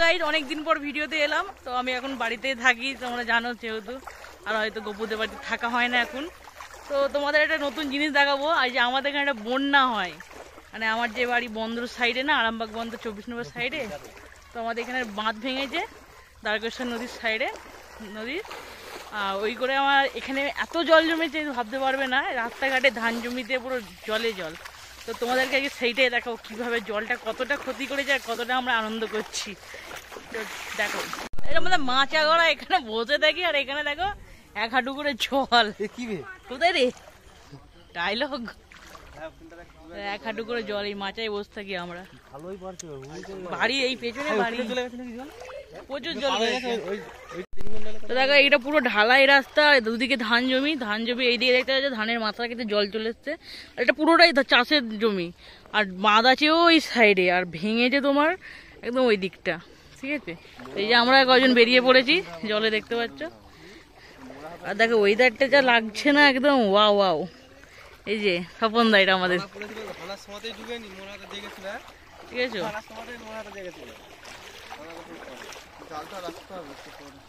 Guys, অনেকদিন পর ভিডিওতে এলাম। তো আমি এখন বাড়িতেই থাকি, তোমরা জানো যেহেতু, আর হয়তো গপুদের বাড়িতে থাকা হয় না এখন। তো তোমাদের একটা নতুন জিনিস দেখাবো। আর যে আমাদের এখানে একটা বন্যা হয়, মানে আমার যে বাড়ি বন্দর সাইডে না, আরামবাগ বন্দর 24 নম্বর সাইডে। তো আমাদের এখানে বাঁধ ভেঙেছে দ্বারকেশ্বর নদীর সাইডে, নদীর ওই করে আমার এখানে এত জল জমেছে ভাবতে পারবে না। রাস্তাঘাটে ধান জমিতে পুরো জলে জল। তো তোমাদেরকে আগে সেইটাই দেখো কিভাবে জলটা কতটা ক্ষতি করেছে আর কতটা আমরা আনন্দ করছি। তো দেখো, এর মধ্যে মাচা গড়া এখানে বসে থাকি, আর এখানে দেখো 1 হাঁটু করে জল। কোথায় রে ডায়লগ? 1 হাঁটু করে জল, এই মাচায় বসে থাকি আমরা। বাড়ি এই পেছনে বাড়ি, প্রচুর জল। তো দেখো এটা পুরো ঢালাই রাস্তা, দুদিকে ধান জমি, এইদিকে দেখতে পাচ্ছ ধানের মাথা কিন্তু জল চলে এসছে। আর এটা পুরোটাই চাষের জমি, আর বাঁধ আছে ওই সাইডে, আর ভেঙেছে তোমার একদম ওই দিকটা। ঠিক আছে, এই যে আমরা কজন বেরিয়ে পড়েছি জলে, দেখতে পাচ্ছ। আর দেখো ওয়েদারটা যা লাগছে না, একদম ওয়াও ওয়াও। এই যে স্বপন দা, এটা আমাদের, ঠিক আছে।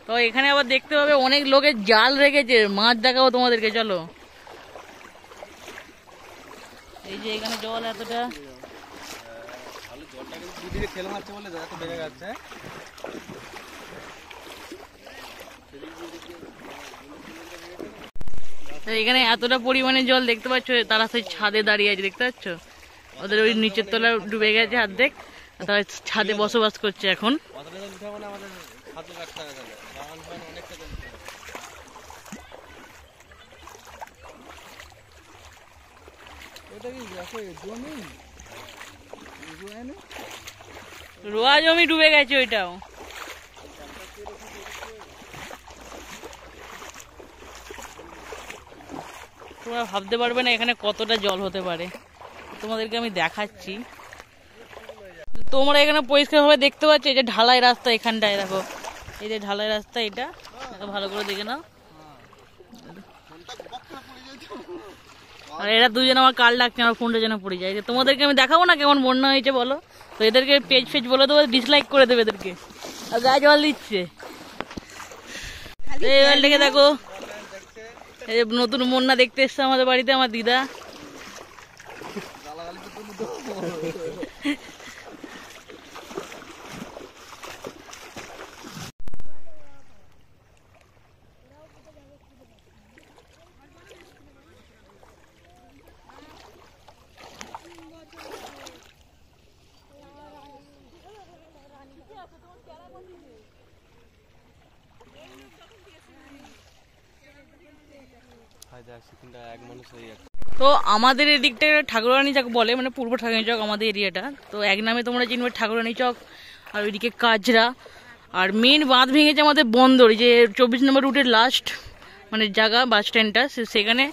তো এখানে আবার দেখতে পাবে অনেক লোকের জাল রেখেছে, মাছ দেখাবো তোমাদেরকে, চলো। এই যে এখানে জল এতটা, এখানে এতটা পরিমাণে জল দেখতে পাচ্ছ, তারা সেই ছাদে দাঁড়িয়ে আছে, দেখতে পাচ্ছ। ওদের ওই নিচের তলা ডুবে গেছে অর্ধেক, তারা ছাদে বসবাস করছে এখন। রোয়া জমি ডুবে গেছে ওইটাও। তোমরা ভাবতে পারবে না এখানে কতটা জল হতে পারে, তোমাদেরকে আমি দেখাচ্ছি। তোমরা এখানে পরিষ্কার ভাবে দেখতে পাচ্ছ, এই যে ঢালাই রাস্তা এখানটায়, দেখো এই যে ঢালাই রাস্তা, এটা ভালো করে দেখে নাও। আর এরা দুজন আমার কাল ডাকছে, আমার ফোনটা যেন পড়ে যায়। তোমাদেরকে আমি দেখাবো না কেমন বন্যা হয়েছে বলো। তো এদেরকে পেজ বলে দেবো, ডিসলাইক করে দেবে এদেরকে। আর গায়ে জল দিচ্ছে, এই দেখো। এই যে নতুন বন্যা দেখতে এসছে আমাদের বাড়িতে আমার দিদা। তো আমাদের এই দিকটা ঠাকুরানী চক বলে, মানে পূর্ব ঠাকুরানী চক আমাদের এরিয়াটা। তো এক নামে তোমরা চিনবে ঠাকুরানী চক, আর ওইদিকে কাজরা। আর মেন বাঁধ ভেঙেছে আমাদের বন্দর, যে 24 নম্বর রুটের লাস্ট মানে জায়গা, বাস স্ট্যান্ডটা, সেখানে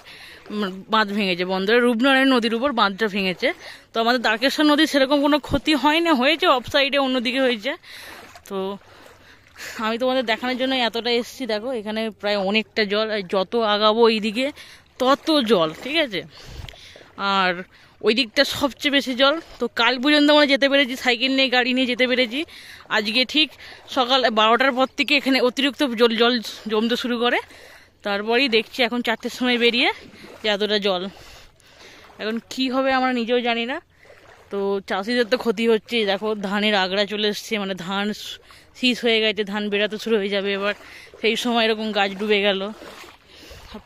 বাঁধ ভেঙেছে। বন্দরের রূপনারায়ণ নদীর উপর বাঁধটা ভেঙেছে। তো আমাদের দ্বারকেশ্বর নদীর সেরকম কোনো ক্ষতি হয় না, হয়েছে অফ সাইডে অন্যদিকে হয়েছে। তো আমি তোমাদের দেখানোর জন্য এতটা এসেছি। দেখো এখানে প্রায় অনেকটা জল, যত আগাবো এইদিকে তত জল, ঠিক আছে। আর ওই দিকটা সবচেয়ে বেশি জল। তো কাল পর্যন্ত আমরা যেতে পেরেছি, সাইকেল নিয়ে গাড়ি নিয়ে যেতে পেরেছি। আজকে ঠিক সকাল 12টার পর থেকে এখানে অতিরিক্ত জল জমতে শুরু করে। তারপরেই দেখছি এখন 4টের সময় বেরিয়ে যে এতটা জল। এখন কি হবে আমরা নিজেও জানি না। তো চাষিদের তো ক্ষতি হচ্ছে, দেখো ধানের আগড়া চলে এসছে, মানে ধান শীষ হয়ে গেছে, ধান বেরাতে শুরু হয়ে যাবে এবার। সেই সময় এরকম গাছ ডুবে গেল,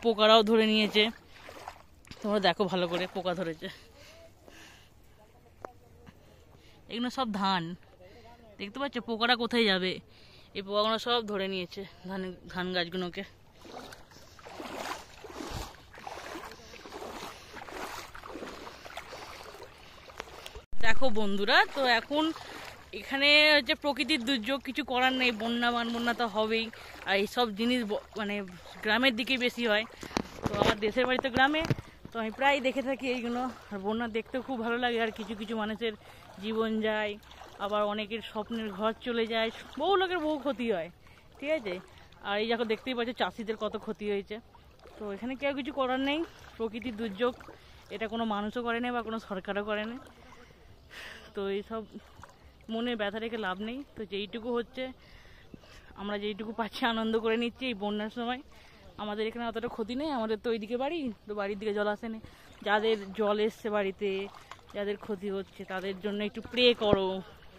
পোকারাও ধরে নিয়েছে। তোমরা দেখো ভালো করে, পোকা ধরেছে। এগুলো সব ধান, দেখতে পাচ্ছ পোকাটা কোথায় যাবে, এই পোকাগুলো সব ধরে নিয়েছে ধান গাছগুলোকে। দেখো বন্ধুরা, তো এখন এখানে হচ্ছে প্রকৃতির দুর্যোগ, কিছু করার নেই। বন্যা তো হবেই। আর এইসব জিনিস মানে গ্রামের দিকে বেশি হয়। তো আমার দেশের বাড়ি তো গ্রামে, তো আমি প্রায় দেখে থাকি এইগুলো। আর বন্যা দেখতেও খুব ভালো লাগে। আর কিছু কিছু মানুষের জীবন যায়, আবার অনেকের স্বপ্নের ঘর চলে যায়, বহু লোকের বহু ক্ষতি হয়, ঠিক আছে। আর এই দেখো দেখতেই পাচ্ছ চাষিদের কত ক্ষতি হয়েছে। তো এখানে কেউ কিছু করার নেই, প্রকৃতির দুর্যোগ। এটা কোনো মানুষও করে না বা কোনো সরকারও করে না। তো এইসব মনে ব্যথা রেখে লাভ নেই। তো যেইটুকু হচ্ছে আমরা যেইটুকু পাচ্ছি আনন্দ করে নিচ্ছি। এই বন্যার সময় আমাদের এখানে অতটা ক্ষতি নেই, আমাদের তো ওইদিকে বাড়ি, তো বাড়ির দিকে জল আসেনি। যাদের জল এসছে বাড়িতে, যাদের ক্ষতি হচ্ছে তাদের জন্য একটু প্রে করো,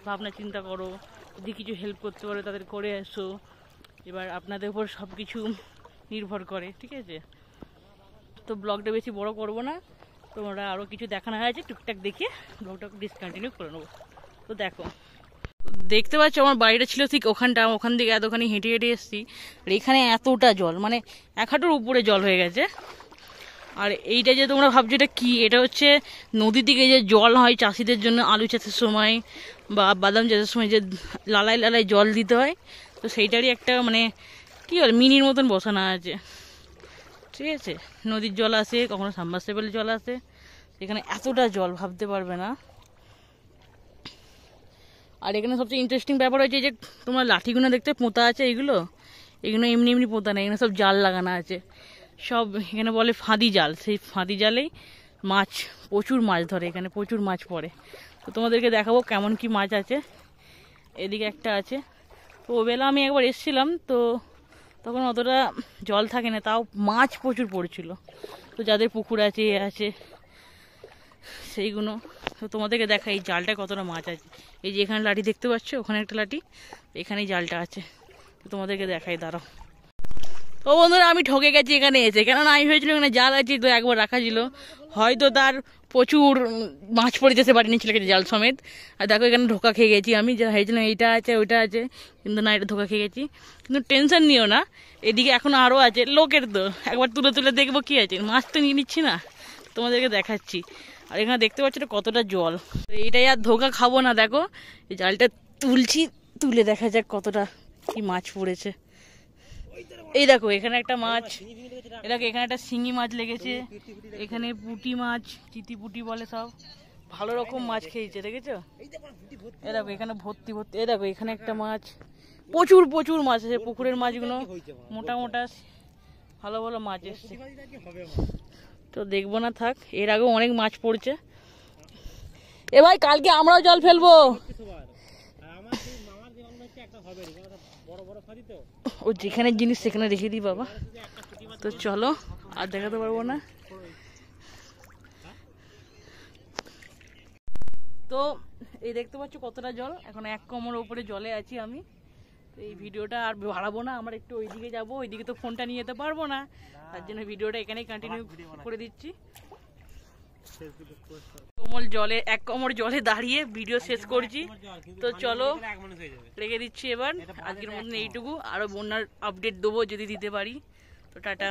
ভাবনা চিন্তা করো, যদি কিছু হেল্প করতে পারো তাদের করে এসো। এবার আপনাদের উপর সব কিছু নির্ভর করে, ঠিক আছে? তো ব্লগটা বেশি বড় করব না, তোমরা আরও কিছু দেখানো হয়েছে টুকটাক দেখে ব্লগটা ডিসকন্টিনিউ করে নেবো। তো দেখো, দেখতে পাচ্ছ আমার বাড়িটা ছিল ঠিক ওখানটা, ওখান থেকে এতখানি হেঁটে হেঁটে এসেছি। আর এখানে এতটা জল, মানে 1 হাঁটুর উপরে জল হয়ে গেছে। আর এইটা যে তোমরা ভাবছো এটা কি, এটা হচ্ছে নদী থেকে যে জল হয় চাষিদের জন্য আলু চাষের সময় বা বাদাম চাষের সময় যে লালাই লালাই জল দিতে হয়, তো সেইটারই একটা মানে কি বলে মিনির মতন বসানো আছে, ঠিক আছে? নদীর জল আসে, কখনো সাবমার্সিবল জল আসে, এখানে এতটা জল ভাবতে পারবে না। আর এখানে সবচেয়ে ইন্টারেস্টিং ব্যাপার হচ্ছে যে তোমরা লাঠিগুলো দেখতে পোঁতা আছে, এগুলো এমনি এমনি পোঁতা নেই, এখানে সব জাল লাগানো আছে। সব এখানে বলে ফাঁদি জাল, সেই ফাঁদি জালেই মাছ, প্রচুর মাছ ধরে, এখানে প্রচুর মাছ পড়ে। তো তোমাদেরকে দেখাবো কেমন কি মাছ আছে। এদিকে একটা আছে। তো ওবেলা আমি একবার এসেছিলাম, তো তখন অতটা জল থাকে না, তাও মাছ প্রচুর পড়েছিল। তো যাদের পুকুর আছে আছে সেইগুলো, তো তোমাদেরকে দেখা এই জালটা কতটা মাছ আছে। এই যে এখানে লাঠি দেখতে পাচ্ছ, ওখানে একটা লাঠি, এখানেই জালটা আছে। তো তোমাদেরকে দেখাই, দাঁড়াও। তো বন্ধুরা আমি ঠকে গেছি এখানে এসে, কেননা আমি ভেবেছিল এখানে জাল আছে, তো একবার রাখা ছিল, হয়তো তার প্রচুর মাছ পড়ে যেতে পারিনি ছিল জাল সমেত। আর দেখো এখানে ধোকা খেয়ে গেছি আমি, যা ভেবেছিলাম এইটা আছে ওইটা আছে, কিন্তু না, এটা ধোকা খেয়ে গেছি। কিন্তু টেনশন নিও না, এদিকে এখন আরও আছে লোকের, তো একবার তুলে তুলে দেখবো কি আছে। মাছ তো নিয়ে নিচ্ছি না, তোমাদেরকে দেখাচ্ছি। আর এখানে দেখতে পাচ্ছ কতটা জল, তো এইটাই আর ধোকা খাবো না। দেখো এই জালটা তুলছি, তুলে দেখা যাক কতটা কি মাছ পড়েছে। এই দেখো এখানে একটা মাছ, দেখো এখানে একটা শিঙি মাছ লেগেছে, এখানে পুঁটি মাছ, চিতি পুঁটি বলে, সব ভালো রকম মাছ খেয়েছে, দেখেছো? এ দেখো এখানে ভর্তি ভর্তি, এ দেখো এখানে একটা মাছ, প্রচুর প্রচুর মাছ আছে। পুকুরের মাছগুলো মোটা মোটা ভালো ভালো মাছ এসছে। তো দেখবো না, থাক, এর আগেও অনেক মাছ পড়ছে। এ ভাই কালকে আমরাও জল ফেলবো। ও যেখানে জিনিস সেখানে রেখে দিই বাবা। তো চলো, আর দেখাতে পারবো না। তো এই দেখতে পাচ্ছ কতটা জল, এখন 1 কোমর উপরে জলে আছি আমি। তো এই ভিডিওটা আর বাড়াবো না, আমরা একটু ওইদিকে যাবো, ওইদিকে তো ফোনটা নিয়ে যেতে পারবো না, তার জন্য ভিডিওটা এখানেই কন্টিনিউ করে দিচ্ছি। জলে 1 কোমর জলে দাঁড়িয়ে ভিডিও শেষ করছি। তো চলো রেখে দিচ্ছি এবার, আজকের মতন এইটুকু। আরো বন্যার আপডেট দেবো যদি দিতে পারি। তো টাটা।